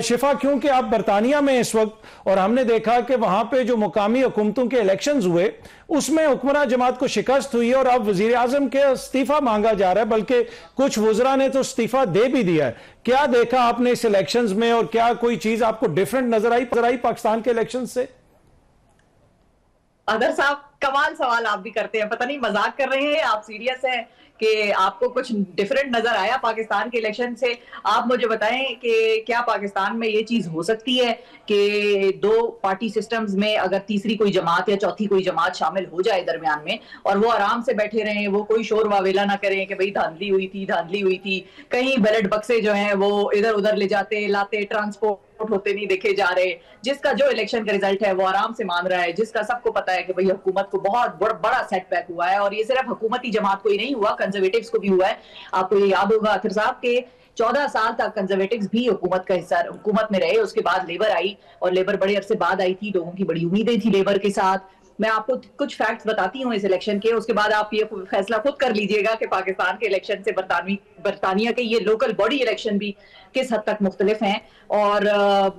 शिफा, क्योंकि आप बरतानिया में इस वक्त, और हमने देखा कि वहां पे जो मुकामी हुकूमतों के इलेक्शंस हुए उसमें हुक्मरान जमात को शिकस्त हुई है और अब वजीर आजम के इस्तीफा मांगा जा रहा है, बल्कि कुछ वुज़रा ने तो इस्तीफा दे भी दिया है। क्या देखा आपने इस इलेक्शंस में और क्या कोई चीज आपको डिफरेंट नजर आई पाकिस्तान के इलेक्शन से? अदर साहब, कमाल सवाल आप भी करते हैं, पता नहीं मजाक कर रहे हैं आप सीरियस हैं कि आपको कुछ डिफरेंट नजर आया पाकिस्तान के इलेक्शन से? आप मुझे बताएं कि क्या पाकिस्तान में ये चीज हो सकती है कि दो पार्टी सिस्टम्स में अगर तीसरी कोई जमात या चौथी कोई जमात शामिल हो जाए दरमियान में, और वो आराम से बैठे रहें, वो कोई शोर वावेला ना करें कि भाई धांधली हुई थी, कहीं बैलेट बक्से जो हैं वो इधर उधर ले जाते लाते, ट्रांसपोर्ट होते नहीं देखे जा रहे, जिसका जो इलेक्शन का रिजल्ट है वो आराम से मान रहा है, जिसका सबको पता है कि भाई हुकूमत को बहुत बड़ा सेटबैक हुआ है, और ये सिर्फ हुकूमती जमात को ही नहीं हुआ, कंजर्वेटिव्स को भी हुआ है। आपको ये याद होगा अतर साहब के 14 साल तक कंजर्वेटिव्स भी हुकूमत का हिस्सा, हुकूमत में रहे, उसके बाद लेबर आई और लेबर बड़े अरसे बाद आई थी, लोगों की बड़ी उम्मीदें थी लेबर के साथ। मैं आपको कुछ फैक्ट्स बताती हूँ इस इलेक्शन के, उसके बाद आप ये फैसला खुद कर लीजिएगा कि पाकिस्तान के इलेक्शन से बरतानिया के ये लोकल बॉडी इलेक्शन भी किस हद तक मुख्तलिफ हैं, और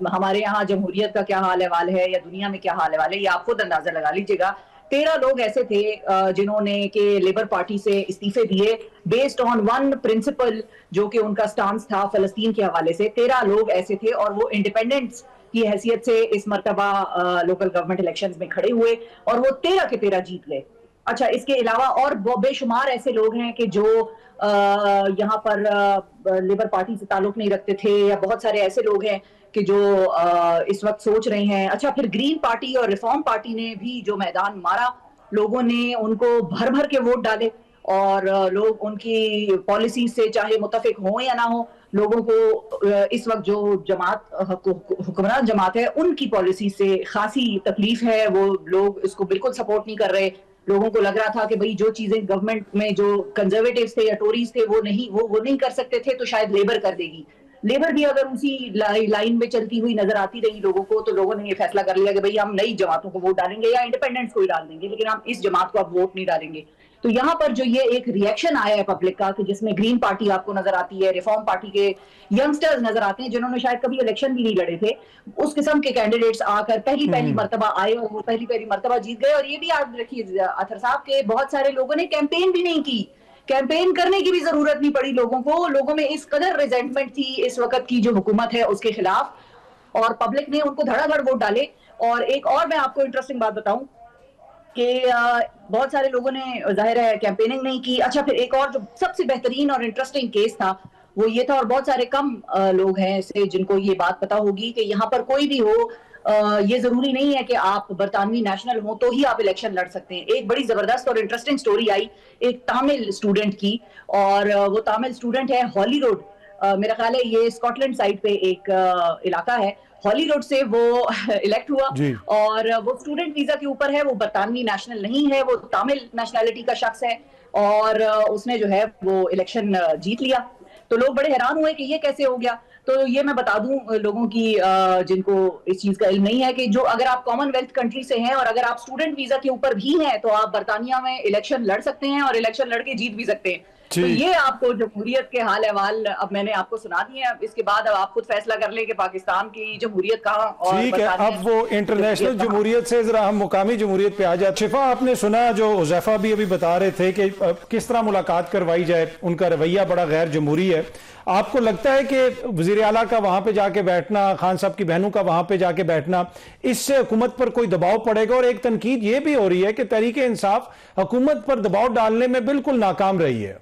हमारे यहाँ जमहूरियत का क्या हाल अहवाल है या दुनिया में क्या हाल अहवाल है, ये आप खुद अंदाजा लगा लीजिएगा। 13 लोग ऐसे थे जिन्होंने के लेबर पार्टी से इस्तीफे दिए बेस्ड ऑन वन प्रिंसिपल, जो कि उनका स्टांस था फलस्तीन के हवाले से। 13 लोग ऐसे थे और वो इंडिपेंडेंट्स की हैसियत से इस मर्तबा लोकल गवर्नमेंट इलेक्शंस में खड़े हुए और वो 13 के 13 जीत गए। अच्छा, इसके अलावा और बेशुमार ऐसे लोग हैं कि जो यहाँ पर लेबर पार्टी से ताल्लुक नहीं रखते थे, या बहुत सारे ऐसे लोग हैं कि जो इस वक्त सोच रहे हैं। अच्छा, फिर ग्रीन पार्टी और रिफॉर्म पार्टी ने भी जो मैदान मारा, लोगों ने उनको भर भर के वोट डाले और लोग उनकी पॉलिसी से चाहे मुतफिक हो या ना हो, लोगों को इस वक्त जो जमात हुक्मरान जमात है उनकी पॉलिसी से खासी तकलीफ है। वो लोग इसको बिल्कुल सपोर्ट नहीं कर रहे। लोगों को लग रहा था कि भाई जो चीजें गवर्नमेंट में जो कंजर्वेटिव्स थे या टोरीज थे वो नहीं कर सकते थे, तो शायद लेबर कर देगी। लेबर भी अगर उसी लाइन में चलती हुई नजर आती रही लोगों को, तो लोगों ने ये फैसला कर लिया कि भाई हम नई जमातों को वोट डालेंगे या इंडिपेंडेंट्स को ही डाल देंगे, लेकिन हम इस जमात को अब वोट नहीं डालेंगे। तो यहाँ पर जो ये एक रिएक्शन आया है पब्लिक का, कि जिसमें ग्रीन पार्टी आपको नजर आती है, रिफॉर्म पार्टी के यंगस्टर्स नजर आते हैं जिन्होंने शायद कभी इलेक्शन भी नहीं लड़े थे, उस किस्म के कैंडिडेट्स आकर पहली मर्तबा आए और वो पहली मर्तबा जीत गए। और ये भी याद रखिए अतर साहब के बहुत सारे लोगों ने कैंपेन भी नहीं की, कैंपेन करने की भी जरूरत नहीं पड़ी लोगों को। लोगों में इस कदर रिजेंटमेंट थी इस वक्त की जो हुकूमत है उसके खिलाफ, और पब्लिक ने उनको धड़ाधड़ वोट डाले। और एक और मैं आपको इंटरेस्टिंग बात बताऊं कि बहुत सारे लोगों ने जाहिर है कैंपेनिंग नहीं की। अच्छा, फिर एक और जो सबसे बेहतरीन और इंटरेस्टिंग केस था वो ये था, और बहुत सारे कम लोग हैं ऐसे जिनको ये बात पता होगी कि यहाँ पर कोई भी हो, ये जरूरी नहीं है कि आप बरतानवी नेशनल हो तो ही आप इलेक्शन लड़ सकते हैं। एक बड़ी जबरदस्त और इंटरेस्टिंग स्टोरी आई एक तामिल स्टूडेंट की, और वो तामिल स्टूडेंट है हॉलीरोड, मेरा ख्याल है ये स्कॉटलैंड साइड पे एक इलाका है, हॉलीरोड से वो इलेक्ट हुआ, और वो स्टूडेंट वीजा के ऊपर है, वो बरतानवी नेशनल नहीं है, वो तामिल नेशनैलिटी का शख्स है, और उसने जो है वो इलेक्शन जीत लिया। तो लोग बड़े हैरान हुए कि ये कैसे हो गया। तो ये मैं बता दूं लोगों की जिनको इस चीज का इल्म नहीं है, कि जो अगर आप कॉमनवेल्थ कंट्री से हैं और अगर आप स्टूडेंट वीजा के ऊपर भी हैं तो आप बरतानिया में इलेक्शन लड़ सकते हैं और इलेक्शन लड़के जीत भी सकते हैं। तो ये आपको जमहूरियत के हाल अहवाल अब मैंने आपको सुना दिए हैं। अब इसके बाद अब आप खुद फैसला कर लें कि पाकिस्तान की जमहूरियत कहाँ और ठीक है। अब वो इंटरनेशनल जमहूरियत से जरा हम मुकामी जमहूरियत पे आ जाए। शिफा, आपने सुना जो हुज़ैफा भी अभी बता रहे थे कि किस तरह मुलाकात करवाई जाए, उनका रवैया बड़ा गैर जमहूरी है। आपको लगता है कि वज़ीर आला का वहां पे जाके बैठना, खान साहब की बहनों का वहां पे जाके बैठना, इससे हुकूमत पर कोई दबाव पड़ेगा? और एक तनकीद ये भी हो रही है कि तहरीक इंसाफ हुकूमत पर दबाव डालने में बिल्कुल नाकाम रही है।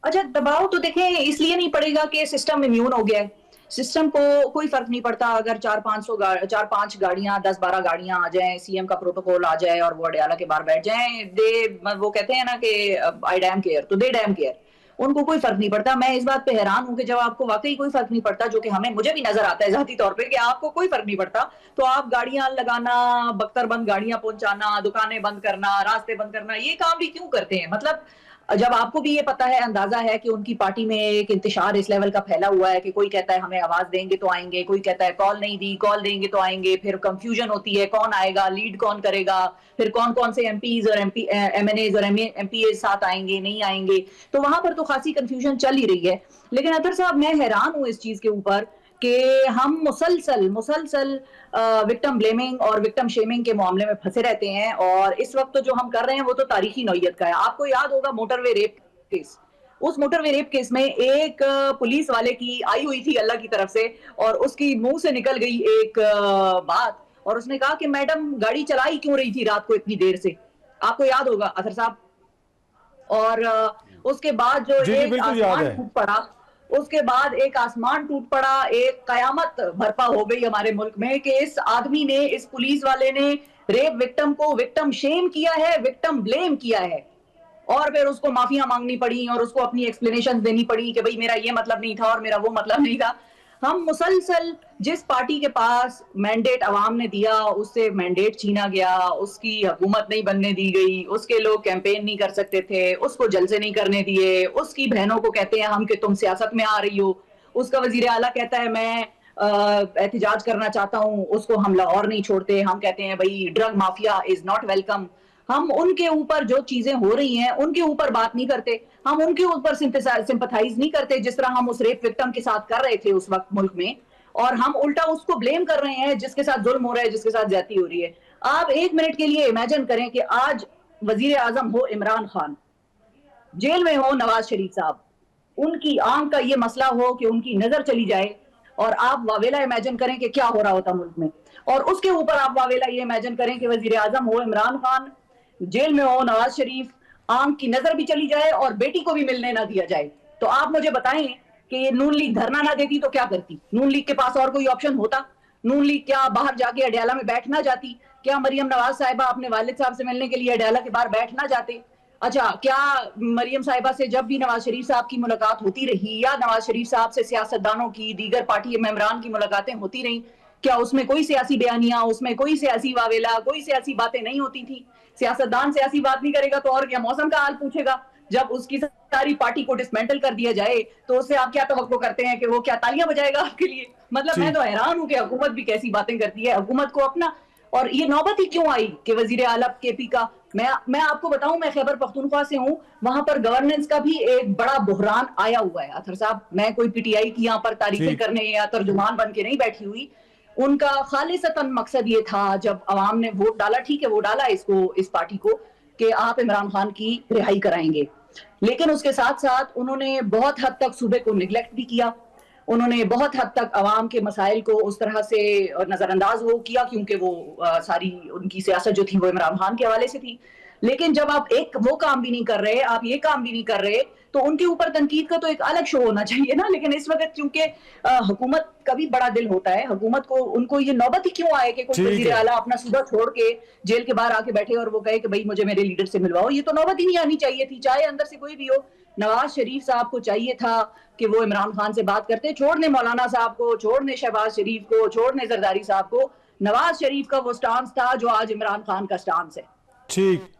अच्छा, दबाव तो देखें इसलिए नहीं पड़ेगा कि सिस्टम इम्यून हो गया है। सिस्टम को कोई फर्क नहीं पड़ता अगर 4-5 गाड़ियां 10-12 गाड़ियां आ जाएं, सीएम का प्रोटोकॉल आ जाए और वो अडयाला के बाहर बैठ जाएं। वो कहते हैं ना कि आई डैम केयर, तो दे डैम केयर, उनको कोई फर्क नहीं पड़ता। मैं इस बात पे हैरान हूं कि जब आपको वाकई कोई फर्क नहीं पड़ता, जो कि मुझे भी नजर आता है जाती तौर पे कि आपको कोई फर्क नहीं पड़ता, तो आप गाड़ियां लगाना, बख्तरबंद गाड़ियां पहुंचाना, दुकानें बंद करना, रास्ते बंद करना, ये काम भी क्यों करते हैं? मतलब جب آپ کو بھی یہ پتا ہے, اندازہ ہے کہ ان کی پارٹی میں ایک انتشار اس لیول کا پھیلا ہوا ہے کہ کوئی کہتا ہے ہمیں آواز دیں گے تو آئیں گے, کوئی کہتا ہے کال نہیں دی, کال دیں گے تو آئیں گے, پھر کنفیوژن ہوتی ہے کون آئے گا, لیڈ کون کرے گا, پھر کون کون سے ایم پیز اور ایم این ایز اور ایم پی ایز ساتھ آئیں گے نہیں آئیں گے, تو وہاں پر تو خاصی کنفیوژن چل ہی رہی ہے. لیکن اطہر صاحب میں حیران ہوں اس چیز کے اوپر کہ ہم مسلسل وکٹم بلیمنگ اور وکٹم شیمنگ کے معاملے میں پھنسے رہتے ہیں, اور اس وقت جو ہم کر رہے ہیں وہ تو تاریخی نوعیت کا ہے. آپ کو یاد ہوگا موٹر وے ریپ کیس, اس موٹر وے ریپ کیس میں ایک پولیس والے کی آئی ہوئی تھی اللہ کی طرف سے, اور اس کی منہ سے نکل گئی ایک بات, اور اس نے کہا کہ میڈم گاڑی چلائی کیوں رہی تھی رات کو اتنی دیر سے, آپ کو یاد ہوگا اطہر صاحب. اور اس کے بعد جو ایک آسمان ٹوٹ پڑا, اس کے بعد ایک آسمان ٹوٹ پڑا, ایک قیامت برپا ہو گئی ہمارے ملک میں کہ اس آدمی نے, اس پولیس والے نے ریپ وکٹم کو وکٹم شیم کیا ہے, وکٹم بلیم کیا ہے, اور پھر اس کو معافیاں مانگنی پڑی اور اس کو اپنی ایکسپلینیشن دینی پڑی کہ بھئی میرا یہ مطلب نہیں تھا اور میرا وہ مطلب نہیں تھا. ہم مسلسل جس پارٹی کے پاس مینڈیٹ عوام نے دیا اس سے مینڈیٹ چھینا گیا, اس کی حکومت نہیں بننے دی گئی, اس کے لوگ کیمپین نہیں کر سکتے تھے, اس کو جلسے نہیں کرنے دیے, اس کی بہنوں کو کہتے ہیں ہم کہ تم سیاست میں آ رہی ہو, اس کا وزیر اعلیٰ کہتا ہے میں احتجاج کرنا چاہتا ہوں, اس کو ہم لاہور نہیں چھوڑتے, ہم کہتے ہیں بھئی drug mafia is not welcome. ہم ان کے اوپر جو چیزیں ہو رہی ہیں ان کے اوپر بات نہیں کرتے, ہم ان کے اوپر سمپتھائز نہیں کرتے جس طرح ہم اس ریپ وکٹم کے ساتھ کر رہے تھے اس وقت ملک میں, اور ہم الٹا اس کو بلیم کر رہے ہیں جس کے ساتھ ظلم ہو رہا ہے, جس کے ساتھ زیادتی ہو رہی ہے. آپ ایک منٹ کے لیے امیجن کریں کہ آج وزیر اعظم ہو عمران خان, جیل میں ہو نواز شریف صاحب, ان کی آنکھ کا یہ مسئلہ ہو کہ ان کی نظر چلی جائے, اور آپ واویلا امیجن کریں کہ کیا ہو رہا ہوتا ملک میں. اور اس کے اوپر آپ واویلا یہ امیجن کریں کہ وزیر اعظم ہو عمران خان, جیل میں ہو نواز شریف, آنکھ کی نظر بھی چلی جائے اور بیٹی کو بھی ملنے نہ دیا جائے. تو آپ مجھے بتائیں کہ یہ نون لیگ دھرنا نہ دیتی تو کیا کرتی؟ نون لیگ کے پاس اور کوئی آپشن ہوتا؟ نون لیگ کیا باہر جا کے اڈیالہ میں بیٹھ نہ جاتی؟ کیا مریم نواز صاحبہ اپنے والد صاحب سے ملنے کے لیے اڈیالہ کے باہر بیٹھ نہ جاتے؟ اچھا, کیا مریم صاحبہ سے جب بھی نواز شریف صاحب کی ملاقات ہوتی رہی, یا نواز شریف صاحب سے سیاستدانوں کی, دیگر پارٹی ممبران کی ملاقاتیں ہوتی رہیں, کیا اس میں کوئی سیاسی بیانیاں, اس میں کوئی سیاسی واویلا, کوئی سیاسی باتیں نہیں ہوتی تھی؟ سیاستدان سیاسی بات نہیں کرے گا تو اور کیا موسم کا حال پوچھے گا؟ جب اس کی ساری پارٹی کو ڈسمینٹل کر دیا جائے تو اس سے آپ کیا توقع کرتے ہیں کہ وہ کیا تالیاں بجائے گا آپ کے لیے؟ مطلب میں تو حیران ہوں کہ حکومت بھی کیسی باتیں کرتی ہے. حکومت کو اپنا, اور یہ نوبت ہی کیوں آئی کہ وزیر اعلیٰ کے پی کا, میں آپ کو بتاؤں, میں خیبر پختونخوا سے ہوں, وہاں پر گورننس کا بھی ایک بڑا بحران آیا ہوا ہے اطہر صاحب. میں کوئی پی ٹی آئی کی یہاں پر تعریفیں کرنے یا ترجمان بن کے نہیں بیٹھی ہوئی. ان کا خالصتاً مقصد یہ تھا جب عوام نے ووٹ ڈالا, ٹھیک ہے وہ ڈالا اس پارٹی کو کہ آپ عمران خان کی رہائی کرائیں گے, لیکن اس کے ساتھ ساتھ انہوں نے بہت حد تک صوبے کو نگلیکٹ بھی کیا, انہوں نے بہت حد تک عوام کے مسائل کو اس طرح سے نظر انداز وہ کیا کیونکہ وہ ساری ان کی سیاست جو تھی وہ عمران خان کے حوالے سے تھی. لیکن جب آپ ایک وہ کام بھی نہیں کر رہے, آپ یہ کام بھی نہیں کر رہے, تو ان کے اوپر تنقید کا تو ایک الگ شو ہونا چاہیے نا. لیکن اس وقت کیونکہ حکومت کا بھی بڑا دل ہوتا ہے, حکومت کو ان کو یہ نوبت ہی کیوں آئے کہ کوئی وزیر اعلیٰ اپنا صوبہ چھوڑ کے جیل کے باہر آ کے بیٹھے اور وہ کہے کہ بھائی مجھے میرے لیڈر سے ملواؤ. یہ تو نوبت ہی نہیں آنی چاہیے تھی, چاہے اندر سے کوئی بھی ہو. نواز شریف صاحب کو چاہیے تھا کہ وہ عمران خان سے بات کرتے, چھوڑنے مولانا صاحب کو, چھوڑنے شہباز شریف کو, چھوڑنے زرداری صاحب کو. نواز شریف کا وہ سٹانس تھا جو آج عمران خان کا سٹانس ہے. ٹھیک.